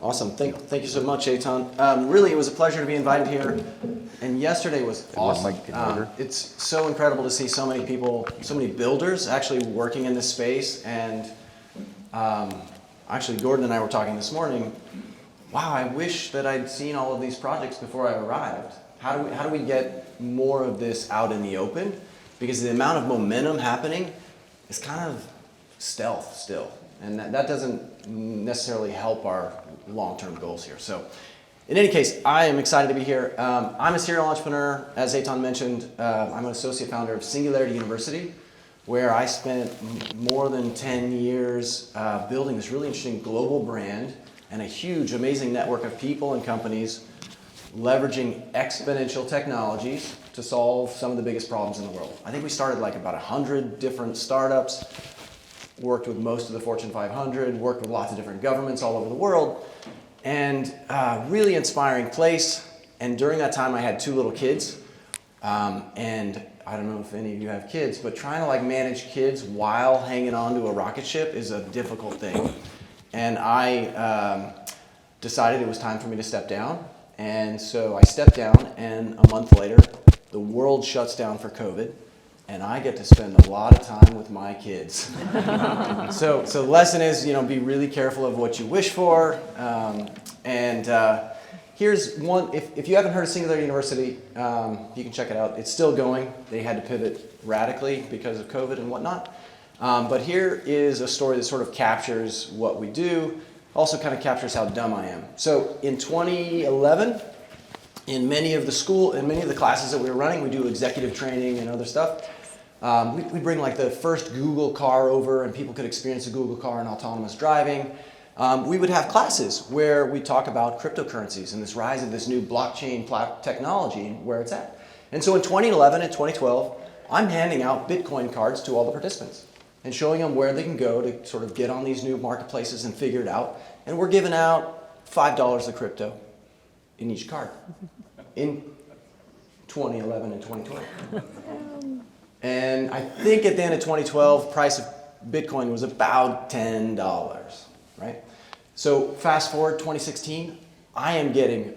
Awesome. Thank you so much, Eitan. Really, it was a pleasure to be invited here. And yesterday was awesome. It's so incredible to see so many people, so many builders actually working in this space. And actually, Gordon and I were talking this morning. Wow, I wish that I'd seen all of these projects before I arrived. How do we get more of this out in the open? Because the amount of momentum happening is kind of stealth still. And that doesn't necessarily help our long-term goals here. So in any case, I am excited to be here. I'm a serial entrepreneur. As Eitan mentioned, I'm an associate founder of Singularity University, where I spent more than 10 years building this really interesting global brand and a huge, amazing network of people and companies leveraging exponential technologies to solve some of the biggest problems in the world. I think we started like about 100 different startups, worked with most of the Fortune 500, worked with lots of different governments all over the world, and really inspiring place. And during that time, I had 2 little kids, and I don't know if any of you have kids, but trying to like manage kids while hanging on to a rocket ship is a difficult thing. And I decided it was time for me to step down. And so I stepped down, and a month later, the world shuts down for COVID, and I get to spend a lot of time with my kids. So the lesson is, be really careful of what you wish for. Here's one, if you haven't heard of Singularity University, you can check it out. It's still going. They had to pivot radically because of COVID and whatnot. But here is a story that sort of captures what we do, also kind of captures how dumb I am. So in 2011, in many of the classes that we were running, we do executive training and other stuff. We bring like the first Google car over, and people could experience a Google car and autonomous driving. We would have classes where we talk about cryptocurrencies and this rise of this new blockchain technology and where it's at. And so in 2011 and 2012, I'm handing out Bitcoin cards to all the participants and showing them where they can go to sort of get on these new marketplaces and figure it out. And we're giving out $5 of crypto in each card in 2011 and 2012. And I think at the end of 2012, price of Bitcoin was about $10, right? So fast forward 2016, I am getting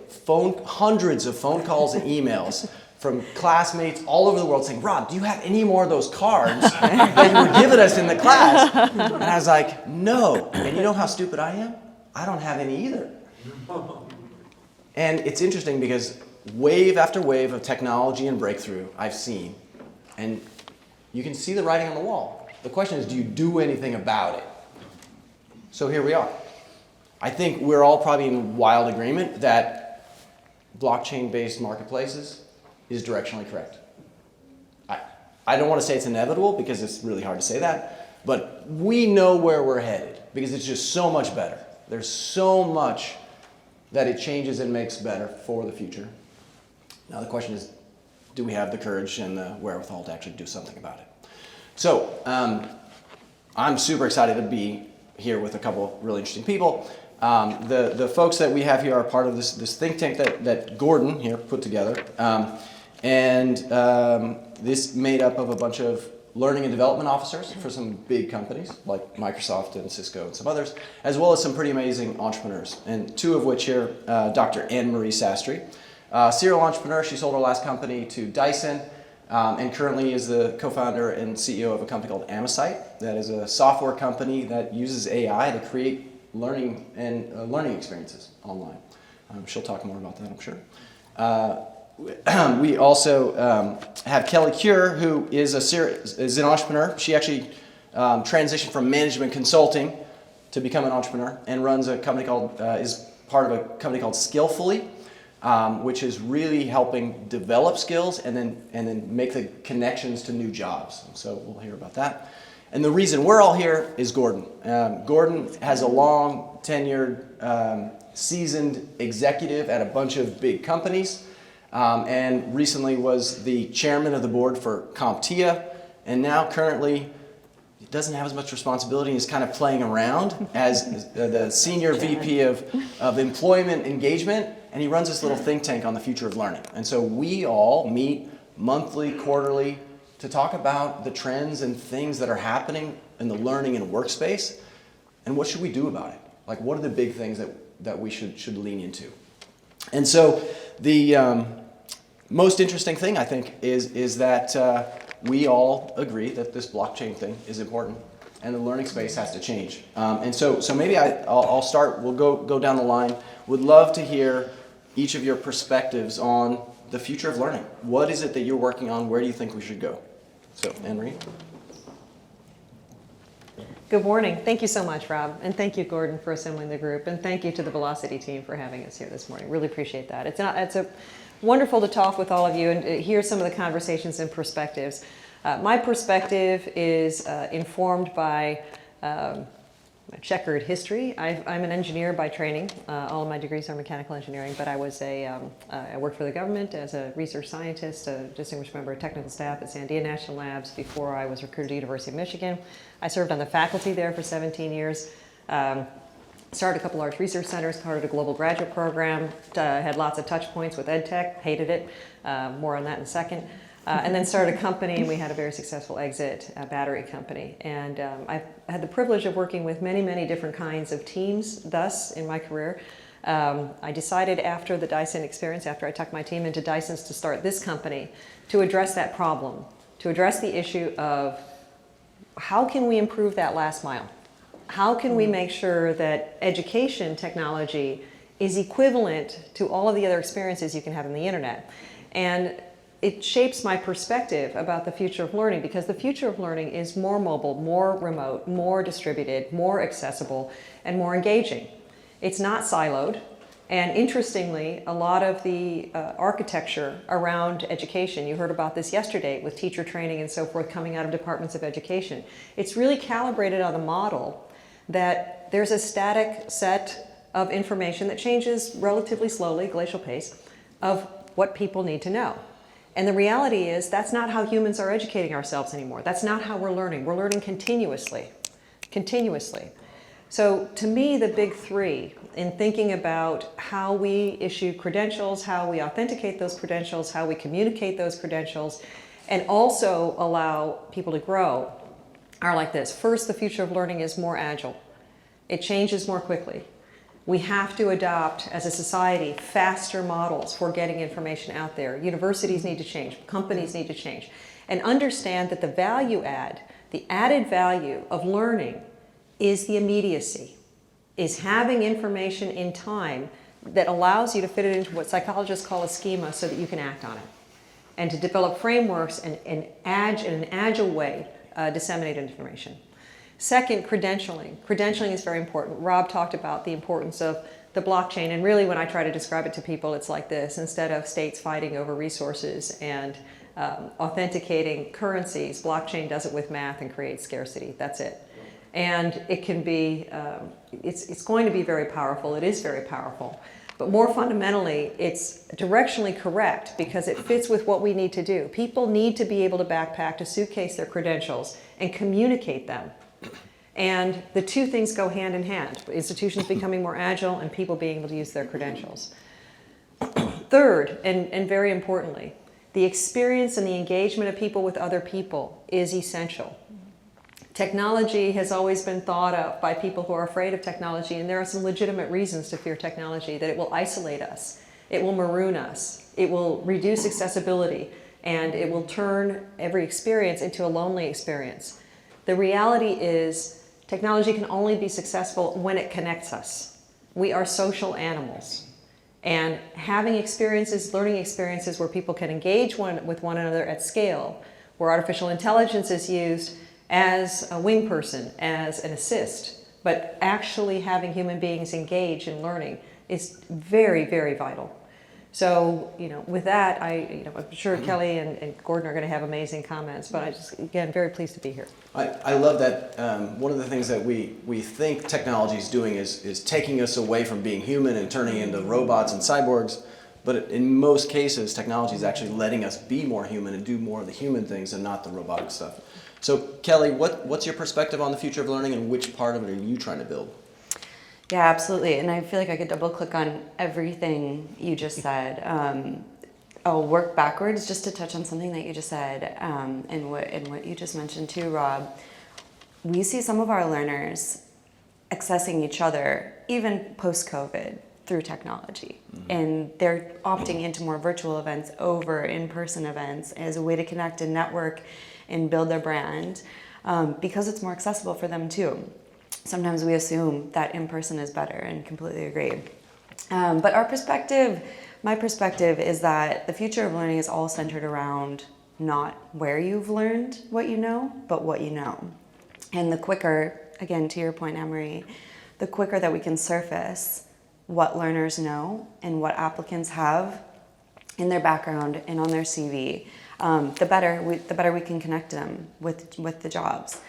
hundreds of phone calls and emails from classmates all over the world saying, Rob, do you have any more of those cards that you were giving us in the class? And I was like, no. And you know how stupid I am? I don't have any either. And it's interesting because wave after wave of technology and breakthrough I've seen, and you can see the writing on the wall. The question is, do you do anything about it? So here we are. I think we're all probably in wild agreement that blockchain-based marketplaces is directionally correct. I don't want to say it's inevitable because it's really hard to say that, but we know where we're headed because it's just so much better. There's so much that it changes and makes better for the future. Now the question is, do we have the courage and the wherewithal to actually do something about it? So I'm super excited to be here with a couple really interesting people. The folks that we have here are part of this think tank that Gordon here put together. This made up of a bunch of learning and development officers for some big companies like Microsoft and Cisco and some others, as well as some pretty amazing entrepreneurs, and 2 of which here, Dr. Anne-Marie Sastry, serial entrepreneur. She sold her last company to Dyson, and currently is the co-founder and CEO of a company called Amesite. That is a software company that uses AI to create learning experiences online. She'll talk more about that, I'm sure. We also have Kelly Cure, who is an entrepreneur. She actually transitioned from management consulting to become an entrepreneur and runs a company is part of a company called Skillfully, which is really helping develop skills and then make the connections to new jobs. And so we'll hear about that. And the reason we're all here is Gordon. Gordon has a long tenured, seasoned executive at a bunch of big companies. And recently was the chairman of the board for CompTIA, and now currently doesn't have as much responsibility and is kind of playing around as the senior VP of employment engagement, and he runs this little think tank on the future of learning. And so we all meet monthly, quarterly, to talk about the trends and things that are happening in the learning and workspace, and what should we do about it? Like, what are the big things that we should lean into? And so the most interesting thing, I think, is that we all agree that this blockchain thing is important, and the learning space has to change. And so maybe I'll start. We'll go down the line. Would love to hear each of your perspectives on the future of learning. What is it that you're working on? Where do you think we should go? So, Anne-Marie. Good morning. Thank you so much, Rob. And thank you, Gordon, for assembling the group. And thank you to the Velocity team for having us here this morning. Really appreciate that. It's wonderful to talk with all of you and hear some of the conversations and perspectives. My perspective is informed by checkered history. I'm an engineer by training. All of my degrees are mechanical engineering, but I worked for the government as a research scientist, a distinguished member of technical staff at Sandia National Labs before I was recruited to the University of Michigan. I served on the faculty there for 17 years. Started a couple large research centers, started a global graduate program, had lots of touch points with EdTech, hated it. More on that in a second. And then started a company, and we had a very successful exit, a battery company. And I've had the privilege of working with many, many different kinds of teams thus in my career. I decided after the Dyson experience, after I tucked my team into Dyson's to start this company, to address that problem, to address the issue of how can we improve that last mile? How can we make sure that education technology is equivalent to all of the other experiences you can have on the internet? And it shapes my perspective about the future of learning, because the future of learning is more mobile, more remote, more distributed, more accessible, and more engaging. It's not siloed. And interestingly, a lot of the architecture around education, you heard about this yesterday with teacher training and so forth coming out of departments of education. It's really calibrated on the model that there's a static set of information that changes relatively slowly, glacial pace, of what people need to know. And the reality is that's not how humans are educating ourselves anymore. That's not how we're learning. We're learning continuously, continuously. So to me, the big three in thinking about how we issue credentials, how we authenticate those credentials, how we communicate those credentials, and also allow people to grow are like this. First, the future of learning is more agile. It changes more quickly. We have to adopt, as a society, faster models for getting information out there. Universities need to change. Companies need to change. And understand that the value add, the added value of learning is the immediacy, is having information in time that allows you to fit it into what psychologists call a schema so that you can act on it. And to develop frameworks and in an agile way, disseminate information. Second, credentialing. Credentialing is very important. Rob talked about the importance of the blockchain, and really when I try to describe it to people, it's like this. Instead of states fighting over resources and authenticating currencies, blockchain does it with math and creates scarcity. That's it. And it can be, it's going to be very powerful. It is very powerful. But more fundamentally, it's directionally correct because it fits with what we need to do. People need to be able to backpack, to suitcase their credentials and communicate them. And the two things go hand in hand. Institutions becoming more agile and people being able to use their credentials. Third, and very importantly, the experience and the engagement of people with other people is essential. Technology has always been thought of by people who are afraid of technology, and there are some legitimate reasons to fear technology, that it will isolate us, it will maroon us, it will reduce accessibility, and it will turn every experience into a lonely experience. The reality is technology can only be successful when it connects us. We are social animals, and having experiences, learning experiences where people can engage with one another at scale, where artificial intelligence is used as a wing person, as an assist, but actually having human beings engage in learning is very, very vital. So, with that, I'm sure Kelly and Gordon are going to have amazing comments, but I just, again, very pleased to be here. I love that. One of the things that we think technology is doing is taking us away from being human and turning into robots and cyborgs. But in most cases, technology is actually letting us be more human and do more of the human things and not the robotic stuff. So Kelly, what's your perspective on the future of learning, and which part of it are you trying to build? Yeah, absolutely. And I feel like I could double click on everything you just said. I'll work backwards just to touch on something that you just said and what you just mentioned too, Rob. We see some of our learners accessing each other even post-COVID, through technology. And they're opting into more virtual events over in-person events as a way to connect and network and build their brand, because it's more accessible for them too. Sometimes we assume that in-person is better, and completely agree. But my perspective is that the future of learning is all centered around not where you've learned what you know, but what you know. And the quicker, again, to your point, Emery, the quicker that we can surface what learners know and what applicants have in their background and on their CV, the better we can connect them with the jobs.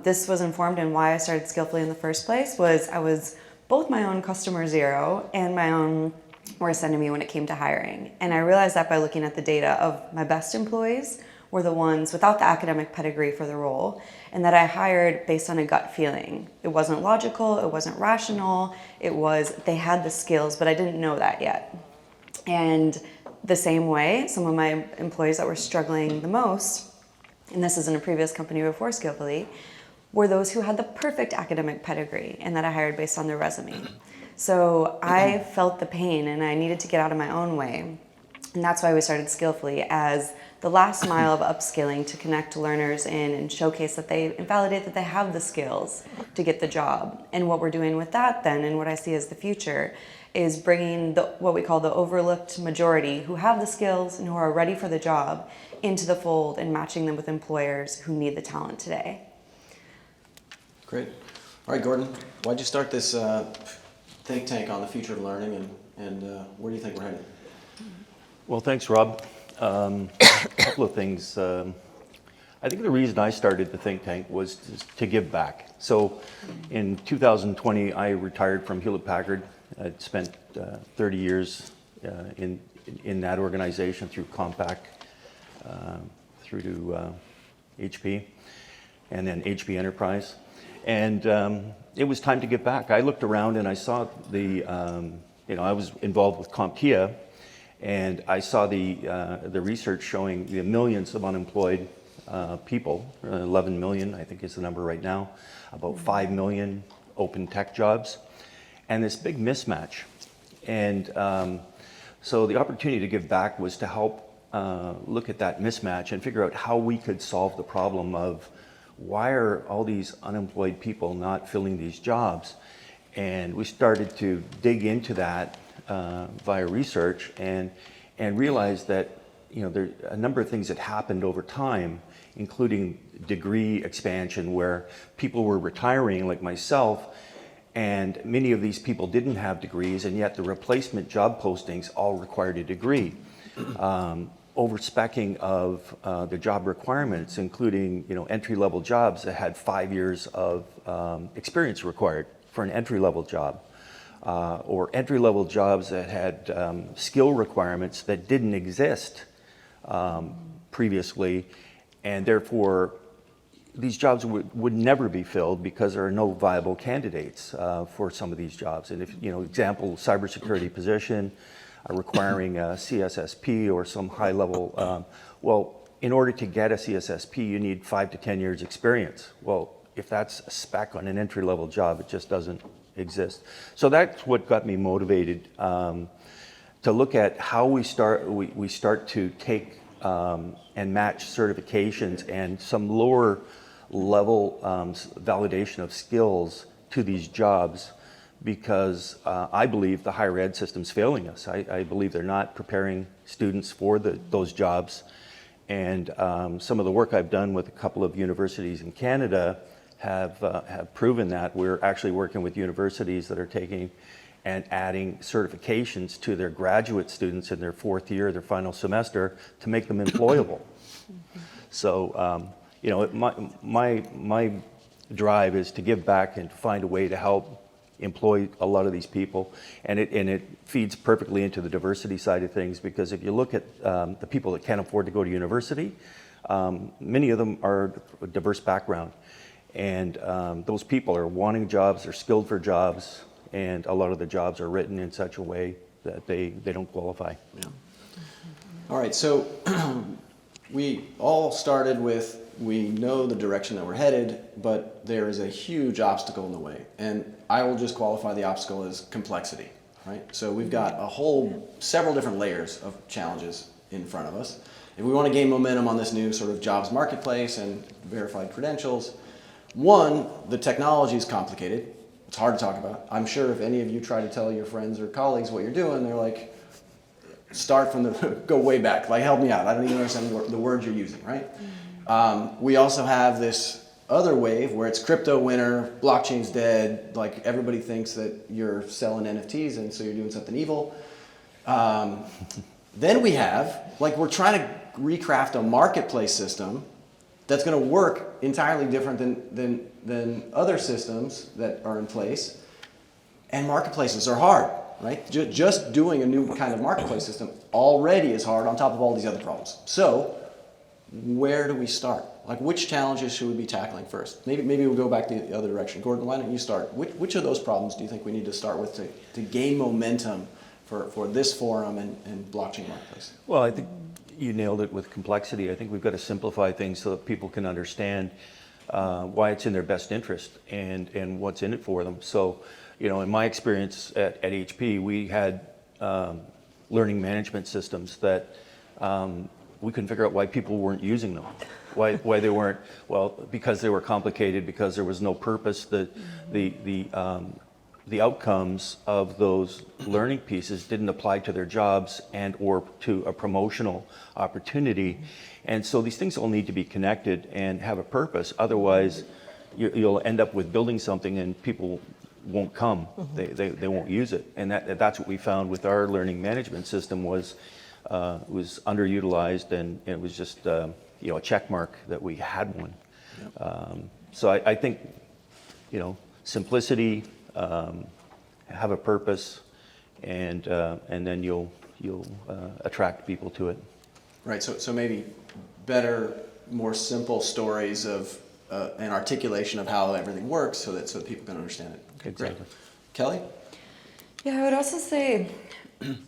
This was informed in why I started Skillfully in the first place. I was both my own customer zero and my own worst enemy when it came to hiring. And I realized that by looking at the data of my best employees were the ones without the academic pedigree for the role, and that I hired based on a gut feeling. It wasn't logical, it wasn't rational, they had the skills, but I didn't know that yet. And the same way, some of my employees that were struggling the most, and this is in a previous company before Skillfully, were those who had the perfect academic pedigree and that I hired based on their resume. So I felt the pain and I needed to get out of my own way. And that's why we started Skillfully as the last mile of upskilling to connect learners in and showcase that and validate that they have the skills to get the job. And what we're doing with that then, and what I see as the future, is bringing what we call the overlooked majority who have the skills and who are ready for the job into the fold and matching them with employers who need the talent today. Great. All right, Gordon, why'd you start this think tank on the future of learning, and where do you think we're headed? Well, thanks, Rob. A couple of things. I think the reason I started the think tank was to give back. So in 2020, I retired from Hewlett-Packard. I'd spent 30 years in that organization through Compaq, through to HP, and then HP Enterprise. And it was time to give back. I looked around and I saw I was involved with CompTIA, and I saw the research showing the millions of unemployed people, 11 million, I think is the number right now, about 5 million open tech jobs, and this big mismatch. And so the opportunity to give back was to help look at that mismatch and figure out how we could solve the problem of why are all these unemployed people not filling these jobs? And we started to dig into that via research and realized that there are a number of things that happened over time, including degree expansion, where people were retiring like myself, and many of these people didn't have degrees, and yet the replacement job postings all required a degree. Over-speccing of the job requirements, including entry-level jobs that had 5 years of experience required for an entry-level job, or entry-level jobs that had skill requirements that didn't exist previously, and therefore these jobs would never be filled because there are no viable candidates for some of these jobs. And if example, cybersecurity position, requiring a CSSP or some high level, in order to get a CSSP, you need 5 to 10 years experience. Well, if that's a spec on an entry level job, it just doesn't exist. So that's what got me motivated to look at how we start to take and match certifications and some lower level validation of skills to these jobs, because I believe the higher ed system's failing us. I believe they're not preparing students for those jobs. And some of the work I've done with a couple of universities in Canada have proven that. We're actually working with universities that are taking and adding certifications to their graduate students in their fourth year, their final semester, to make them employable. So, my drive is to give back and to find a way to help employ a lot of these people, and it feeds perfectly into the diversity side of things, because if you look at the people that can't afford to go to university, many of them are a diverse background, and those people are wanting jobs, they're skilled for jobs, and a lot of the jobs are written in such a way that they don't qualify. Yeah. All right, so we all started with we know the direction that we're headed, but there is a huge obstacle in the way. And I will just qualify the obstacle as complexity, right? So we've got several different layers of challenges in front of us. If we want to gain momentum on this new sort of jobs marketplace and verified credentials, one, the technology is complicated. It's hard to talk about. I'm sure if any of you try to tell your friends or colleagues what you're doing, they're like, start from go way back, like help me out. I don't even understand the words you're using, right? We also have this other wave where it's crypto winter, blockchain's dead, like everybody thinks that you're selling NFTs and so you're doing something evil. Then we have, like we're trying to recraft a marketplace system that's going to work entirely different than other systems that are in place. And marketplaces are hard, right? Just doing a new kind of marketplace system already is hard on top of all these other problems. So where do we start? Like which challenges should we be tackling first? Maybe we'll go back the other direction. Gordon, why don't you start? Which of those problems do you think we need to start with to gain momentum for this forum and blockchain marketplace? Well, I think you nailed it with complexity. I think we've got to simplify things so that people can understand why it's in their best interest and what's in it for them. So, in my experience at HP, we had learning management systems that we couldn't figure out why people weren't using them. Why they weren't, well, because they were complicated, because there was no purpose. The outcomes of those learning pieces didn't apply to their jobs and or to a promotional opportunity. And so these things all need to be connected and have a purpose. Otherwise, you'll end up with building something and people won't come. They won't use it. And that's what we found with our learning management system was underutilized, and it was just a check mark that we had one. Yep. So I think simplicity, have a purpose, and then you'll attract people to it. Right. So maybe better, more simple stories of an articulation of how everything works, so that people can understand it. Okay, exactly. Great. Kelly? Yeah, I would also say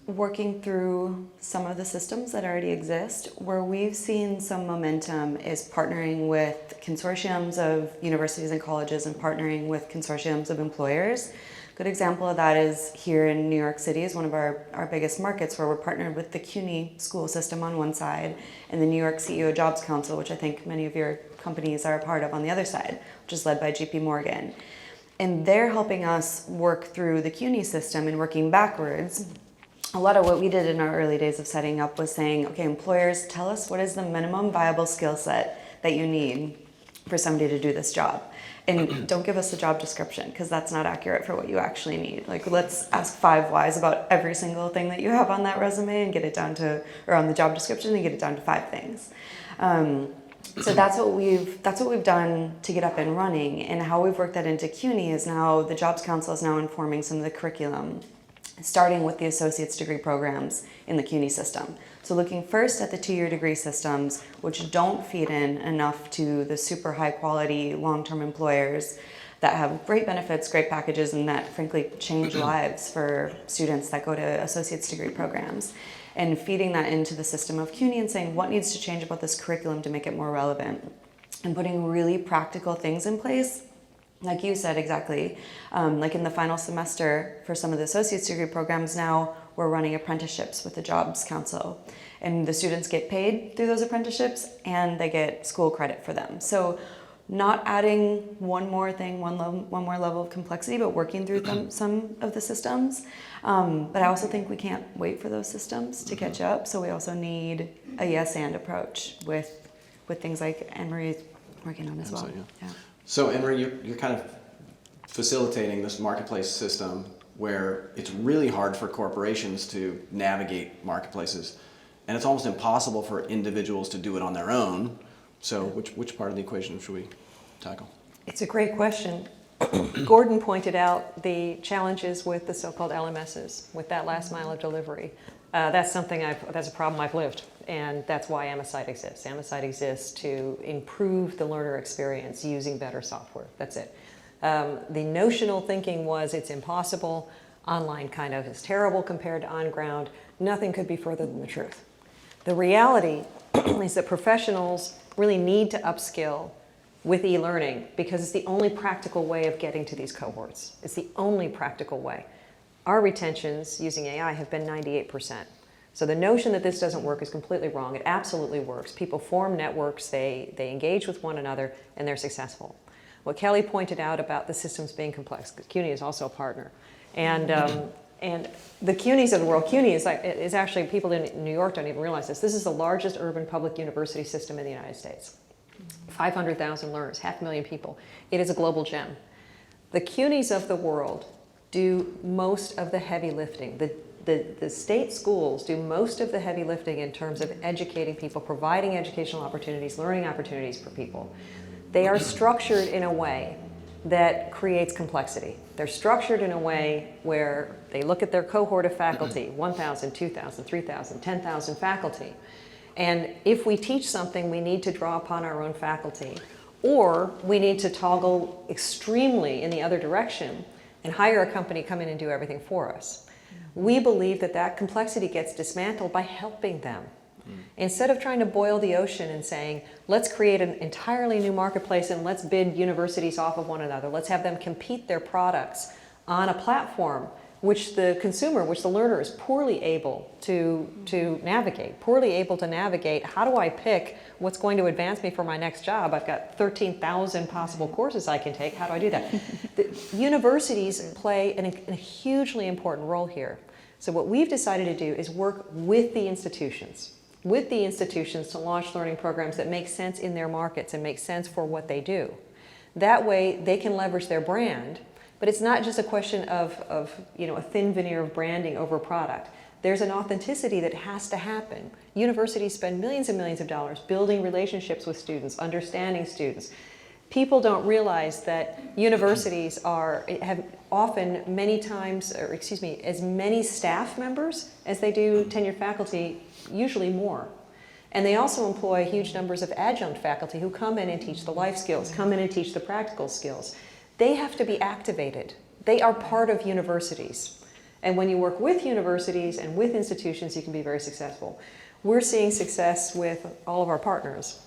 working through some of the systems that already exist. Where we've seen some momentum is partnering with consortiums of universities and colleges and partnering with consortiums of employers. Good example of that is here in New York City is one of our biggest markets, where we're partnered with the CUNY school system on one side and the New York CEO Jobs Council, which I think many of your companies are a part of, on the other side, which is led by JP Morgan. And they're helping us work through the CUNY system and working backwards. A lot of what we did in our early days of setting up was saying, okay, employers, tell us what is the minimum viable skill set that you need for somebody to do this job. And don't give us the job description, because that's not accurate for what you actually need. Like, let's ask 5 whys about every single thing that you have on that resume and get it down to, or on the job description, and get it down to 5 things. So that's what we've done to get up and running. And how we've worked that into CUNY is now the Jobs Council is now informing some of the curriculum, starting with the associate's degree programs in the CUNY system. So looking first at the 2-year degree systems, which don't feed in enough to the super high quality long-term employers that have great benefits, great packages, and that frankly change lives for students that go to associate's degree programs. And feeding that into the system of CUNY and saying what needs to change about this curriculum to make it more relevant. And putting really practical things in place. Like you said, exactly. Like in the final semester for some of the associate's degree programs now, we're running apprenticeships with the Jobs Council. And the students get paid through those apprenticeships and they get school credit for them. So not adding one more thing, one more level of complexity, but working through some of the systems. But I also think we can't wait for those systems to catch up. So we also need a yes and approach with things like Anne-Marie's working on as well. Yeah. So Anne-Marie, you're kind of facilitating this marketplace system where it's really hard for corporations to navigate marketplaces, and it's almost impossible for individuals to do it on their own. So which part of the equation should we tackle? It's a great question. Gordon pointed out the challenges with the so-called LMSs, with that last mile of delivery. That's a problem I've lived, and that's why Amesite exists. Amesite exists to improve the learner experience using better software. That's it. The notional thinking was it's impossible. Online kind of is terrible compared to on ground. Nothing could be further than the truth. The reality is that professionals really need to upskill with e-learning because it's the only practical way of getting to these cohorts. It's the only practical way. Our retentions using AI have been 98%. So the notion that this doesn't work is completely wrong. It absolutely works. People form networks, they engage with one another, and they're successful. What Kelly pointed out about the systems being complex, because CUNY is also a partner. And the CUNYs of the world, CUNY is actually, people in New York don't even realize this. This is the largest urban public university system in the United States. 500,000 learners, 500,000 people. It is a global gem. The CUNYs of the world do most of the heavy lifting. The state schools do most of the heavy lifting in terms of educating people, providing educational opportunities, learning opportunities for people. They are structured in a way that creates complexity. They're structured in a way where they look at their cohort of faculty, 1,000, 2,000, 3,000, 10,000 faculty. And if we teach something, we need to draw upon our own faculty, or we need to toggle extremely in the other direction and hire a company, come in and do everything for us. We believe that that complexity gets dismantled by helping them. Instead of trying to boil the ocean and saying, let's create an entirely new marketplace and let's bid universities off of one another, let's have them compete their products on a platform which the consumer, which the learner is poorly able to navigate. How do I pick what's going to advance me for my next job? I've got 13,000 possible courses I can take. How do I do that? The universities play a hugely important role here. So what we've decided to do is work with the institutions to launch learning programs that make sense in their markets and make sense for what they do. That way they can leverage their brand. But it's not just a question of a thin veneer of branding over product. There's an authenticity that has to happen. Universities spend millions and millions of dollars building relationships with students, understanding students. People don't realize that universities have often as many staff members as they do tenured faculty, usually more. And they also employ huge numbers of adjunct faculty who come in and teach the life skills, come in and teach the practical skills. They have to be activated. They are part of universities. And when you work with universities and with institutions, you can be very successful. We're seeing success with all of our partners,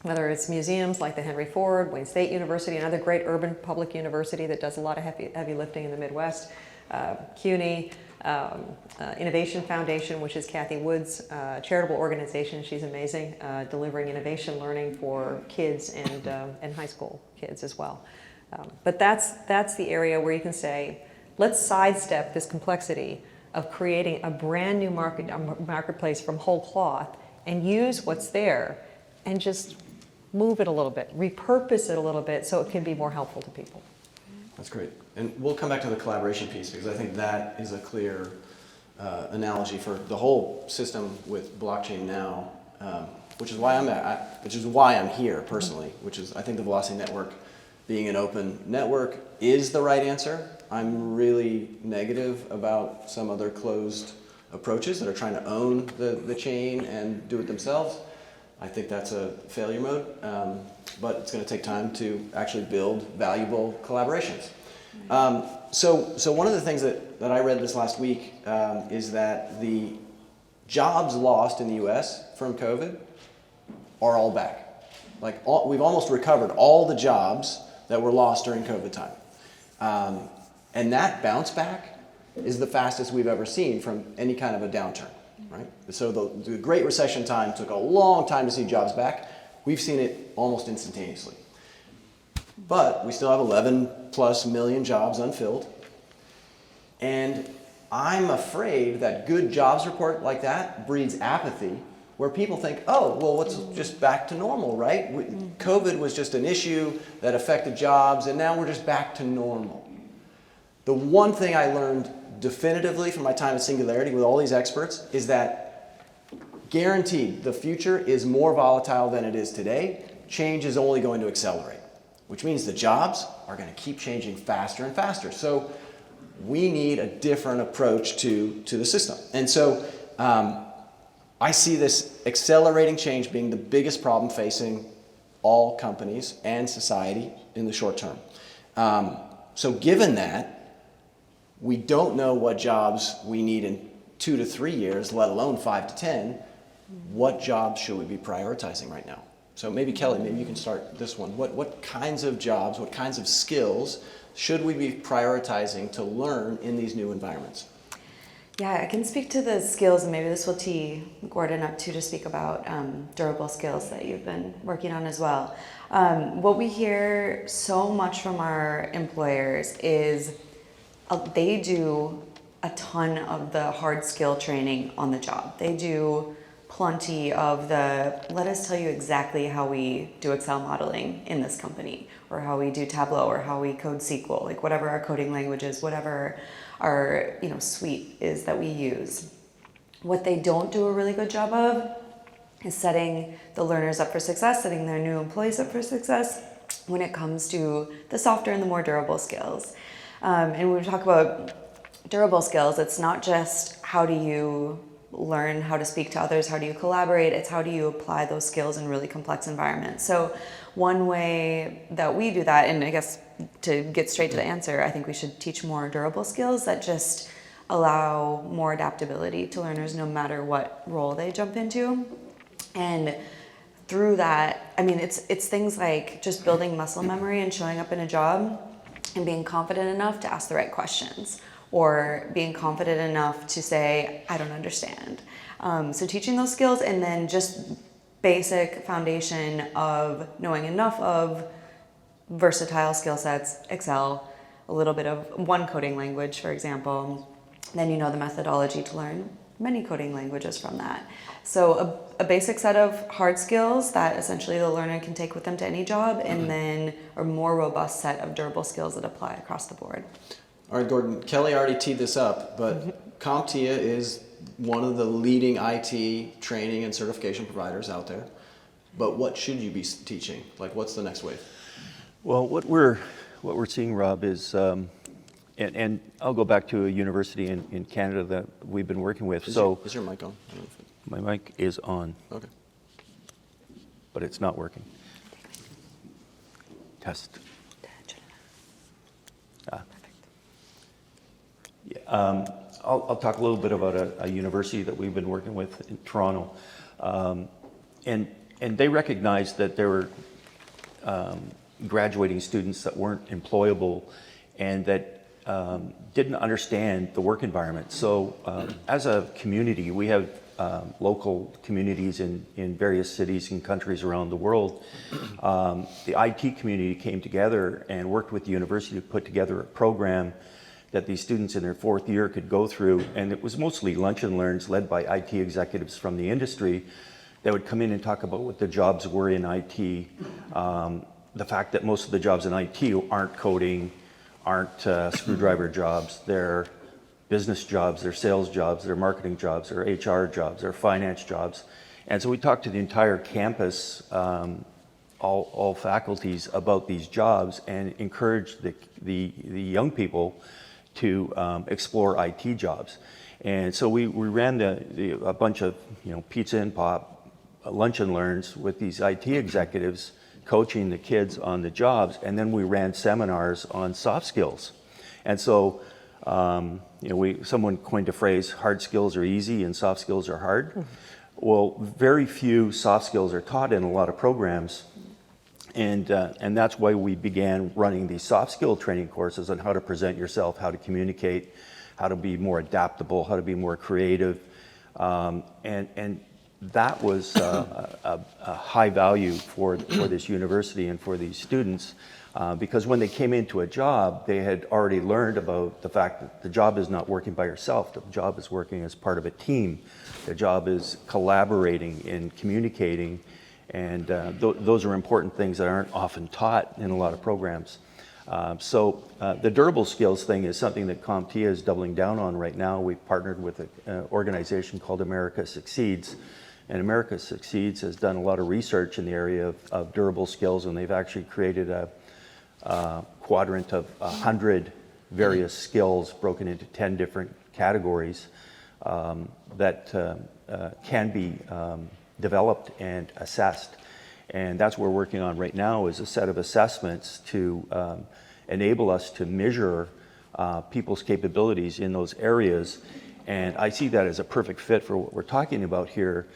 whether it's museums like the Henry Ford, Wayne State University, another great urban public university that does a lot of heavy lifting in the Midwest, CUNY, Innovation Foundation, which is Kathy Wood's charitable organization. She's amazing, delivering innovation learning for kids and high school kids as well. But that's the area where you can say, let's sidestep this complexity of creating a brand new marketplace from whole cloth and use what's there and just move it a little bit, repurpose it a little bit so it can be more helpful to people. That's great. And we'll come back to the collaboration piece because I think that is a clear analogy for the whole system with blockchain now, which is why I'm here personally, which is I think the Velocity Network being an open network is the right answer. I'm really negative about some other closed approaches that are trying to own the chain and do it themselves. I think that's a failure mode, but it's going to take time to actually build valuable collaborations. So one of the things that I read this last week is that the jobs lost in the US from COVID are all back. We've almost recovered all the jobs that were lost during COVID time. And that bounce back is the fastest we've ever seen from any kind of a downturn, right? So the Great Recession time took a long time to see jobs back. We've seen it almost instantaneously. But we still have 11 plus million jobs unfilled. And I'm afraid that good jobs report like that breeds apathy where people think, oh, well, what's just back to normal, right? COVID was just an issue that affected jobs, and now we're just back to normal. The one thing I learned definitively from my time at Singularity with all these experts is that guaranteed the future is more volatile than it is today. Change is only going to accelerate, which means the jobs are going to keep changing faster and faster. So we need a different approach to the system. And so I see this accelerating change being the biggest problem facing all companies and society in the short term. So given that, we don't know what jobs we need in 2 to 3 years, let alone 5 to 10. what jobs should we be prioritizing right now? So maybe Kelly, maybe you can start this one. What kinds of jobs, what kinds of skills should we be prioritizing to learn in these new environments? Yeah, I can speak to the skills, and maybe this will tee Gordon up too to speak about durable skills that you've been working on as well. What we hear so much from our employers is they do a ton of the hard skill training on the job. They do plenty of the, let us tell you exactly how we do Excel modeling in this company, or how we do Tableau, or how we code SQL, like whatever our coding language is, whatever our suite is that we use. What they don't do a really good job of is setting the learners up for success, setting their new employees up for success when it comes to the softer and the more durable skills. And when we talk about durable skills, it's not just how do you learn how to speak to others, how do you collaborate, it's how do you apply those skills in really complex environments. So one way that we do that, and I guess to get straight to the answer, I think we should teach more durable skills that just allow more adaptability to learners no matter what role they jump into. And through that, I mean, it's things like just building muscle memory and showing up in a job and being confident enough to ask the right questions, or being confident enough to say, I don't understand. So teaching those skills, and then just basic foundation of knowing enough of versatile skill sets, Excel, a little bit of one coding language, for example. Then you know the methodology to learn many coding languages from that. So a basic set of hard skills that essentially the learner can take with them to any job, and then a more robust set of durable skills that apply across the board. All right, Gordon, Kelly already teed this up, but CompTIA is one of the leading IT training and certification providers out there. But what should you be teaching? Like, what's the next wave? Well, what we're seeing, Rob, is, and I'll go back to a university in Canada that we've been working with. Is your mic on? I don't know if My mic is on. Okay. But it's not working. Test. Yeah, I'll talk a little bit about a university that we've been working with in Toronto. And they recognized that there were graduating students that weren't employable and that didn't understand the work environment. So as a community, we have local communities in various cities and countries around the world. The IT community came together and worked with the university to put together a program that these students in their fourth year could go through, and it was mostly lunch and learns led by IT executives from the industry that would come in and talk about what the jobs were in IT, the fact that most of the jobs in IT aren't coding, aren't screwdriver jobs, they're business jobs, they're sales jobs, they're marketing jobs, they're HR jobs, they're finance jobs. And so we talked to the entire campus, all faculties about these jobs, and encouraged the young people to explore IT jobs. And so we ran a bunch of pizza and pop, lunch and learns with these IT executives coaching the kids on the jobs, and then we ran seminars on soft skills. And so someone coined a phrase, hard skills are easy and soft skills are hard. Well, very few soft skills are taught in a lot of programs. And that's why we began running these soft skill training courses on how to present yourself, how to communicate, how to be more adaptable, how to be more creative. And that was a high value for this university and for these students, because when they came into a job, they had already learned about the fact that the job is not working by yourself. The job is working as part of a team. The job is collaborating and communicating. And those are important things that aren't often taught in a lot of programs. So the durable skills thing is something that CompTIA is doubling down on right now. We've partnered with an organization called America Succeeds. And America Succeeds has done a lot of research in the area of durable skills, and they've actually created a quadrant of 100 various skills broken into 10 different categories that can be developed and assessed. And that's what we're working on right now, is a set of assessments to enable us to measure people's capabilities in those areas. And I see that as a perfect fit for what we're talking about here.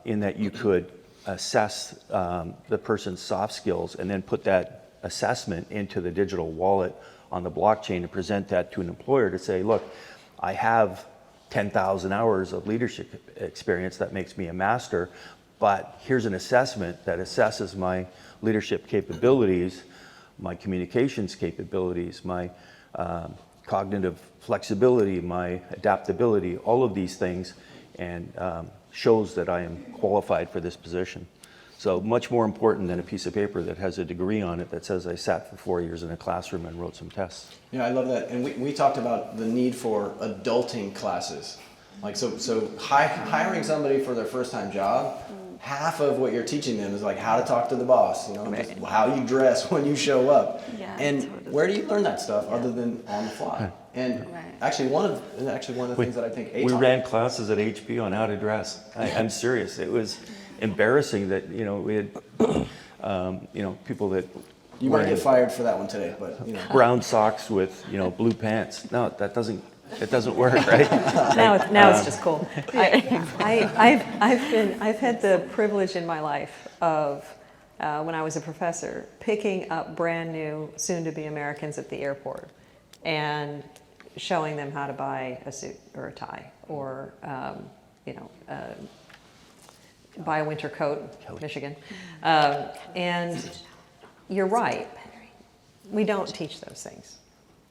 in that you could assess the person's soft skills and then put that assessment into the digital wallet on the blockchain and present that to an employer to say, look, I have 10,000 hours of leadership experience that makes me a master, but here's an assessment that assesses my leadership capabilities, my communications capabilities, my cognitive flexibility, my adaptability, all of these things, and shows that I am qualified for this position. So much more important than a piece of paper that has a degree on it that says I sat for 4 years in a classroom and wrote some tests. Yeah, I love that. And we talked about the need for adulting classes. Like, so hiring somebody for their first time job, half of what you're teaching them is like how to talk to the boss, you know, just how you dress when you show up. Yeah, and totally. where do you learn that stuff other than on the fly? And actually one of the things that I think we ran classes at HP on how to dress. I'm serious. It was embarrassing that, you know, we had, you know, people that you might get fired for that one today, but you know. Brown socks with, you know, blue pants. No, that doesn't work, right? Now it's just cool. I've had the privilege in my life of, when I was a professor, picking up brand new, soon-to-be Americans at the airport and showing them how to buy a suit or a tie, or you know, buy a winter coat, Michigan. And you're right, we don't teach those things.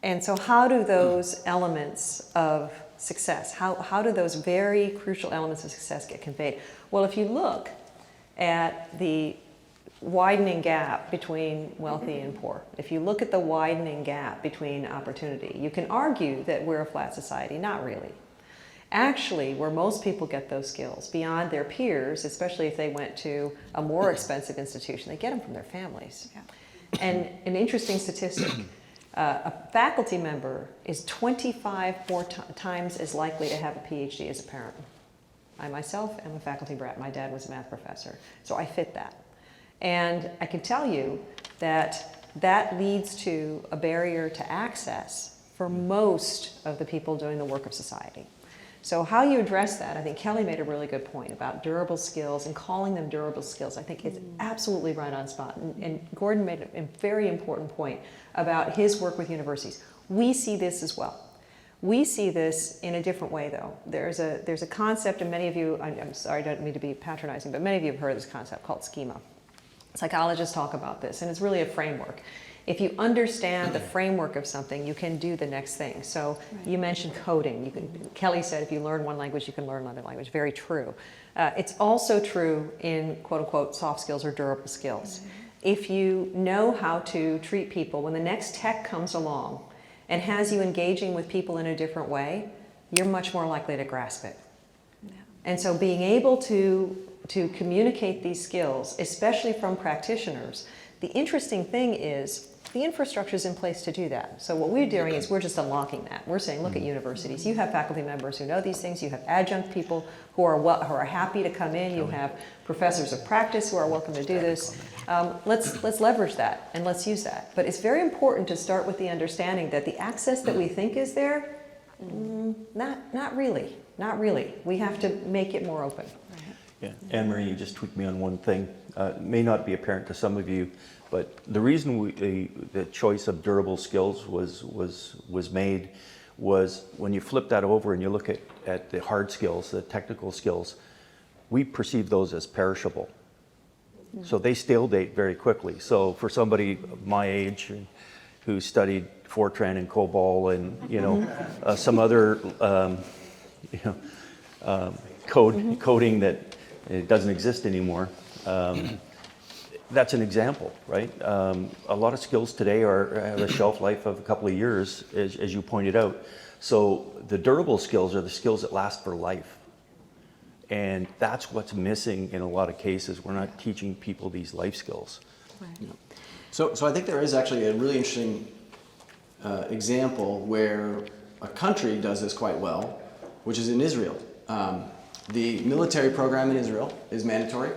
And so how do those elements of success, how do those very crucial elements of success get conveyed? Well, if you look at the widening gap between wealthy and poor, if you look at the widening gap between opportunity, you can argue that we're a flat society. Not really. Actually, where most people get those skills beyond their peers, especially if they went to a more expensive institution, they get them from their families. Yeah. And an interesting statistic, a faculty member is 25 more times as likely to have a PhD as a parent. I myself am a faculty brat. My dad was a math professor, so I fit that. And I can tell you that that leads to a barrier to access for most of the people doing the work of society. So how you address that, I think Kelly made a really good point about durable skills and calling them durable skills. I think it's absolutely right on spot. And Gordon made a very important point about his work with universities. We see this as well. We see this in a different way, though. There's a concept, and many of you, I'm sorry, I don't mean to be patronizing, but many of you have heard of this concept called schema. Psychologists talk about this, and it's really a framework. If you understand the framework of something, you can do the next thing. So you mentioned coding. Kelly said if you learn one language, you can learn another language. Very true. It's also true in quote unquote soft skills or durable skills. If you know how to treat people, when the next tech comes along and has you engaging with people in a different way, you're much more likely to grasp it. Yeah. And so being able to communicate these skills, especially from practitioners, the interesting thing is the infrastructure is in place to do that. So what we're doing is we're just unlocking that. We're saying, look at universities. You have faculty members who know these things. You have adjunct people who are happy to come in. You have professors of practice who are welcome to do this. Let's leverage that and let's use that. But it's very important to start with the understanding that the access that we think is there, not really. We have to make it more open. Yeah, Anne-Marie, you just tweaked me on one thing. It may not be apparent to some of you, but the reason the choice of durable skills was made was when you flip that over and you look at the hard skills, the technical skills, we perceive those as perishable. So they stale date very quickly. So for somebody my age who studied Fortran and COBOL and some other coding that it doesn't exist anymore. That's an example, right? A lot of skills today have a shelf life of a couple of years, as you pointed out. So the durable skills are the skills that last for life. And that's what's missing in a lot of cases. We're not teaching people these life skills. Right. Yeah. So I think there is actually a really interesting example where a country does this quite well, which is in Israel. The military program in Israel is mandatory,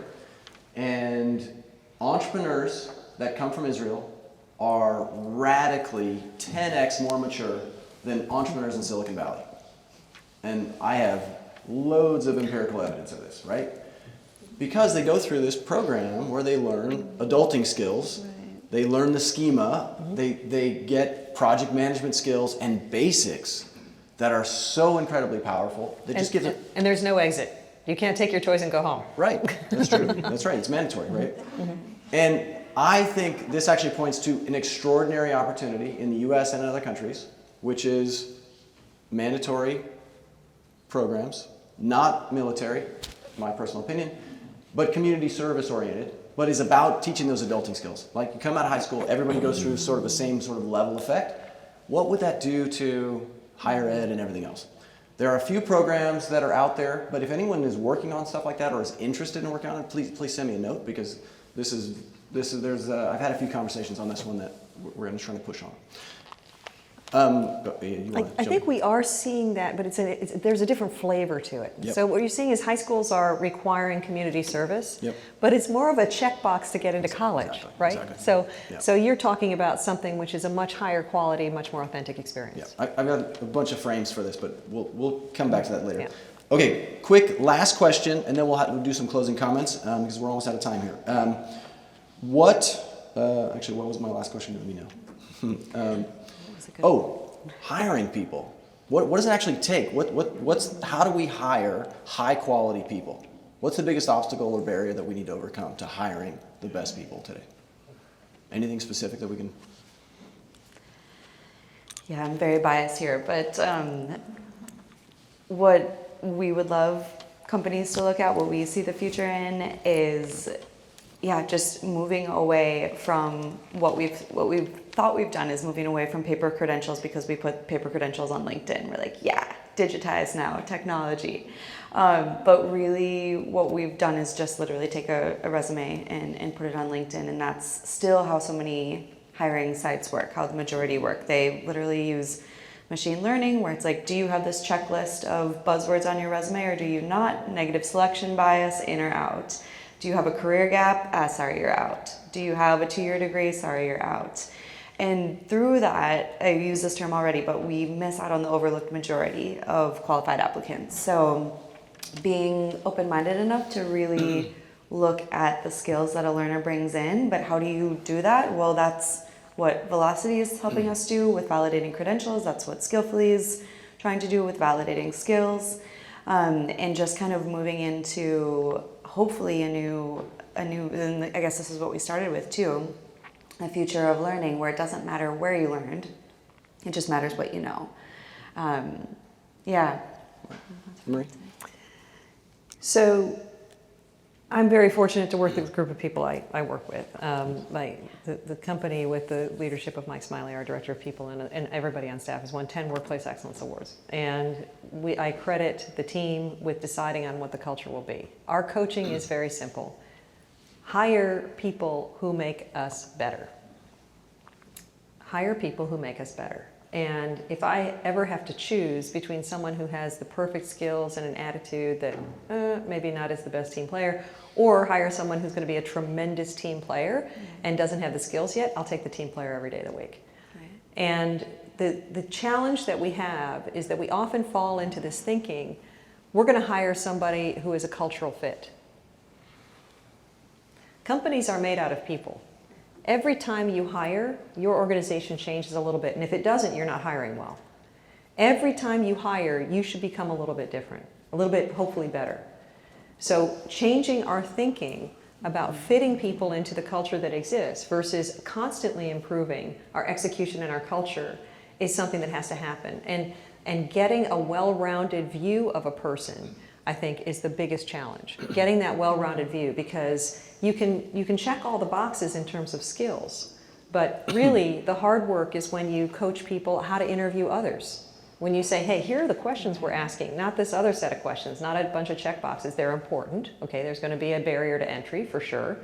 and entrepreneurs that come from Israel are radically 10x more mature than entrepreneurs in Silicon Valley. And I have loads of empirical evidence of this, right? because they go through this program where they learn adulting skills, they learn the schema, they get project management skills and basics that are so incredibly powerful. That just gives it. And there's no exit. You can't take your toys and go home. Right, that's true. That's right, it's mandatory, right? And I think this actually points to an extraordinary opportunity in the US and in other countries, which is mandatory programs, not military, my personal opinion, but community service oriented, but is about teaching those adulting skills. Like you come out of high school, everybody goes through sort of the same sort of level effect. What would that do to higher ed and everything else? There are a few programs that are out there, but if anyone is working on stuff like that or is interested in working on it, please send me a note, because I've had a few conversations on this one that we're going to try to push on. I think we are seeing that, but there's a different flavor to it. Yep. So what you're seeing is high schools are requiring community service, Yep. but it's more of a checkbox to get into college, Exactly, right? exactly. So you're talking about something which is a much higher quality, much more authentic Yeah, experience. I've got a bunch of frames for this, but we'll come back to that later. Yeah. Okay, quick last question, and then we'll do some closing comments because we're almost out of time here. Actually, what was my last question to me now? Hiring people. What does it actually take? How do we hire high quality people? What's the biggest obstacle or barrier that we need to overcome to hiring the best people today? Anything specific that we can? Yeah, I'm very biased here, but what we would love companies to look at, what we see the future in is, just moving away from what we've thought we've done is moving away from paper credentials, because we put paper credentials on LinkedIn. We're like, digitized now, technology. But really what we've done is just literally take a resume and put it on LinkedIn, and that's still how so many hiring sites work, how the majority work. They literally use machine learning, where it's like, do you have this checklist of buzzwords on your resume or do you not? Negative selection bias, in or out. Do you have a career gap? Sorry, you're out. Do you have a 2-year degree? Sorry, you're out. And through that, I use this term already, but we miss out on the overlooked majority of qualified applicants. So being open-minded enough to really look at the skills that a learner brings in, but how do you do that? Well, that's what Velocity is helping us do with validating credentials. That's what Skillfully is trying to do with validating skills, and just kind of moving into hopefully a new, and I guess this is what we started with too, a future of learning where it doesn't matter where you learned, it just matters what you know. Marie? So I'm very fortunate to work with a group of people I work with. The company, with the leadership of Mike Smiley, our director of people, and everybody on staff, has won 10 Workplace Excellence Awards. And I credit the team with deciding on what the culture will be. Our coaching is very simple. Hire people who make us better. Hire people who make us better. And if I ever have to choose between someone who has the perfect skills and an attitude that maybe not is the best team player, or hire someone who's going to be a tremendous team player and doesn't have the skills yet, I'll take the team player every day of the week. Right. And the challenge that we have is that we often fall into this thinking, we're going to hire somebody who is a cultural fit. Companies are made out of people. Every time you hire, your organization changes a little bit, and if it doesn't, you're not hiring well. Every time you hire, you should become a little bit different, a little bit hopefully better. So changing our thinking about fitting people into the culture that exists versus constantly improving our execution and our culture is something that has to happen. And getting a well-rounded view of a person, I think, is the biggest challenge. Getting that well-rounded view, because you can check all the boxes in terms of skills, but really the hard work is when you coach people how to interview others. When you say, hey, here are the questions we're asking, not this other set of questions, not a bunch of check boxes. They're important. Okay, there's going to be a barrier to entry for sure.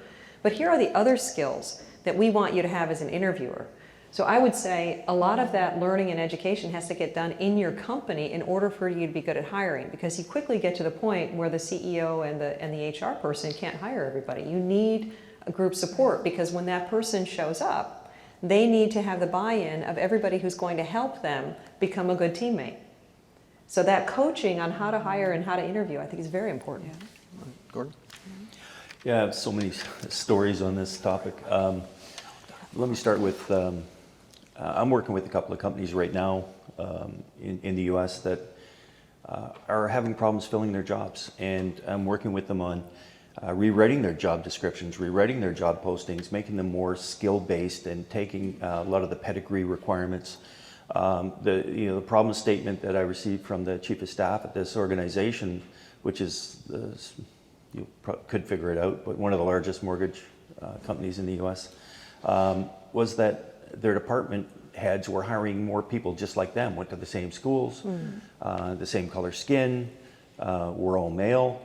But here are the other skills that we want you to have as an interviewer. So I would say a lot of that learning and education has to get done in your company in order for you to be good at hiring, because you quickly get to the point where the CEO and the HR person can't hire everybody. You need a group support, because when that person shows up, they need to have the buy-in of everybody who's going to help them become a good teammate. So that coaching on how to hire and how to interview, I think, is very important. Yeah. Gordon? Yeah, I have so many stories on this topic. Let me start with, I'm working with a couple of companies right now in the US that are having problems filling their jobs. And I'm working with them on rewriting their job descriptions, rewriting their job postings, making them more skill-based and taking a lot of the pedigree requirements. The problem statement that I received from the chief of staff at this organization, which is, you could figure it out, but one of the largest mortgage companies in the US, was that their department heads were hiring more people just like them, went to the same schools, the same color skin, were all male,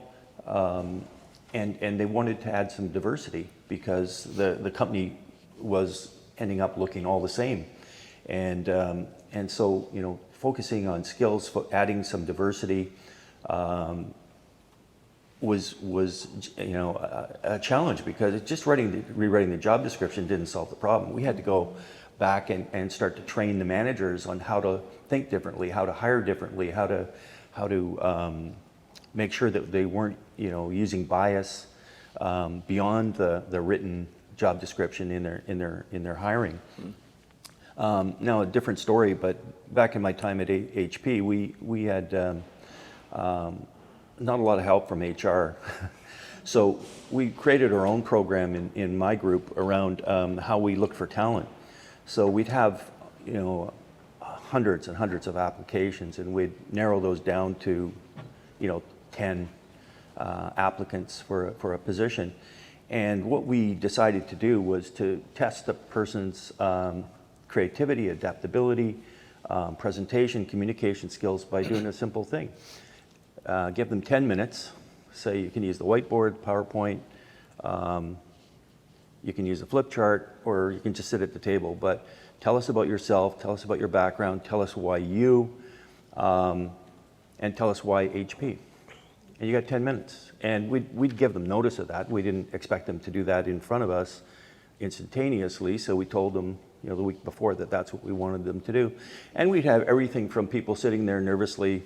and they wanted to add some diversity because the company was ending up looking all the same. And so, you know, focusing on skills, adding some diversity, was you know, a challenge because just rewriting the job description didn't solve the problem. We had to go back and start to train the managers on how to think differently, how to hire differently, how to make sure that they weren't, you know, using bias beyond the written job description in their hiring. Now a different story, but back in my time at HP, we had not a lot of help from HR. So we created our own program in my group around how we look for talent. So we'd have, you know, hundreds and hundreds of applications, and we'd narrow those down to, you know, 10 applicants for a position. And what we decided to do was to test the person's creativity, adaptability, presentation, communication skills by doing a simple thing. Give them 10 minutes. Say you can use the whiteboard, PowerPoint, you can use a flip chart, or you can just sit at the table. But tell us about yourself, tell us about your background, tell us why you, and tell us why HP. And you got 10 minutes. And we'd give them notice of that. We didn't expect them to do that in front of us instantaneously, so we told them, you know, the week before that that's what we wanted them to do. And we'd have everything from people sitting there nervously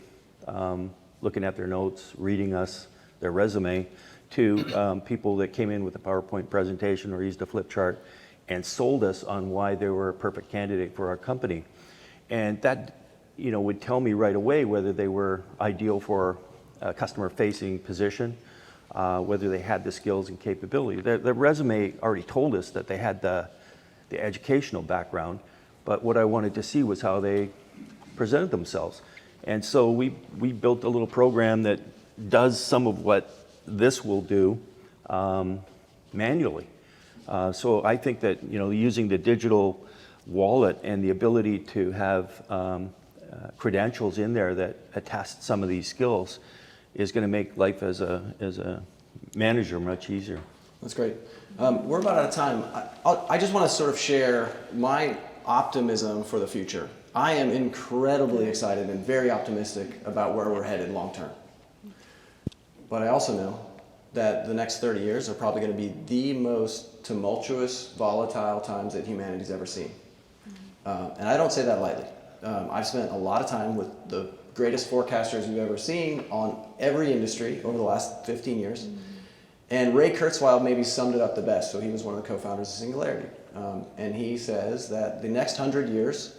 looking at their notes, reading us, their resume, to people that came in with a PowerPoint presentation or used a flip chart and sold us on why they were a perfect candidate for our company. And that, you know, would tell me right away whether they were ideal for a customer-facing position, whether they had the skills and capability. The resume already told us that they had the educational background, but what I wanted to see was how they presented themselves. And so we built a little program that does some of what this will do manually. So I think that, you know, using the digital wallet and the ability to have credentials in there that attest some of these skills is going to make life as a manager much easier. That's great. We're about out of time. I just want to sort of share my optimism for the future. I am incredibly excited and very optimistic about where we're headed long term. But I also know that the next 30 years are probably going to be the most tumultuous, volatile times that humanity's ever seen. And I don't say that lightly. I've spent a lot of time with the greatest forecasters you've ever seen on every industry over the last 15 years. And Ray Kurzweil maybe summed it up the best. So he was one of the co-founders of Singularity. And he says that the next 100 years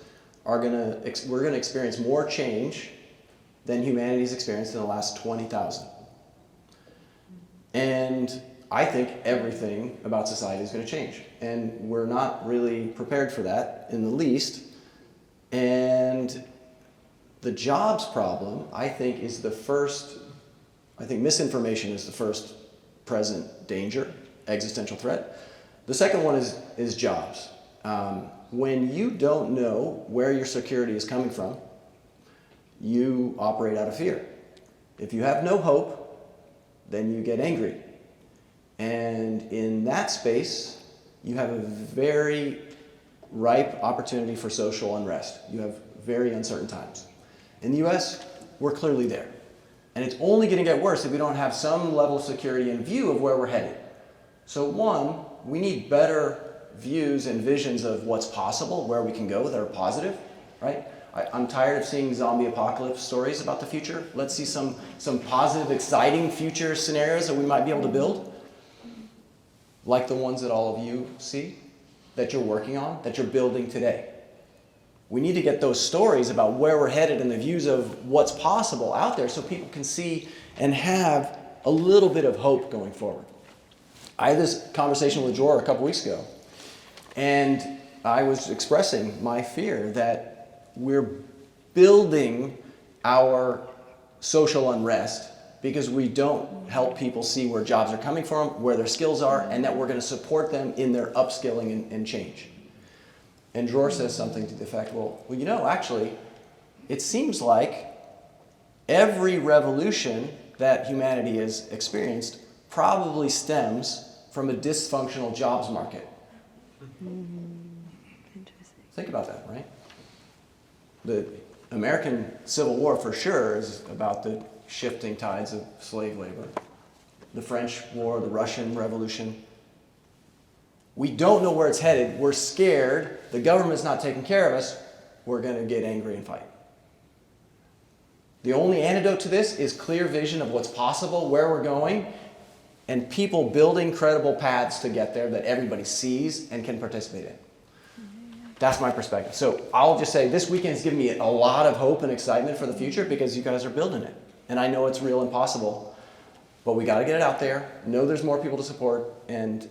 we're going to experience more change than humanity's experienced in the last 20,000. And I think everything about society is going to change. And we're not really prepared for that in the least. And the jobs problem, I think, is the first, I think misinformation is the first present danger, existential threat. The second one is jobs. When you don't know where your security is coming from, you operate out of fear. If you have no hope, then you get angry. And in that space, you have a very ripe opportunity for social unrest. You have very uncertain times. In the US, we're clearly there. And it's only going to get worse if we don't have some level of security and view of where we're headed. So one, we need better views and visions of what's possible, where we can go that are positive, right? I'm tired of seeing zombie apocalypse stories about the future. Let's see some positive, exciting future scenarios that we might be able to build. like the ones that all of you see, that you're working on, that you're building today. We need to get those stories about where we're headed and the views of what's possible out there so people can see and have a little bit of hope going forward. I had this conversation with Dror a couple weeks ago, and I was expressing my fear that we're building our social unrest because we don't help people see where jobs are coming from, where their skills are, and that we're going to support them in their upskilling and change. And Dror says something to the effect, well, you know, actually, it seems like every revolution that humanity has experienced probably stems from a dysfunctional jobs market. Interesting. Think about that, right? The American Civil War for sure is about the shifting tides of slave labor. The French War, the Russian Revolution. We don't know where it's headed. We're scared. The government's not taking care of us. We're going to get angry and fight. The only antidote to this is clear vision of what's possible, where we're going, and people building credible paths to get there that everybody sees and can participate in. That's my perspective. So I'll just say this weekend has given me a lot of hope and excitement for the future because you guys are building it. And I know it's real and possible, but we got to get it out there. Know there's more people to support, and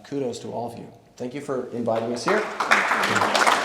kudos to all of you. Thank you for inviting us here.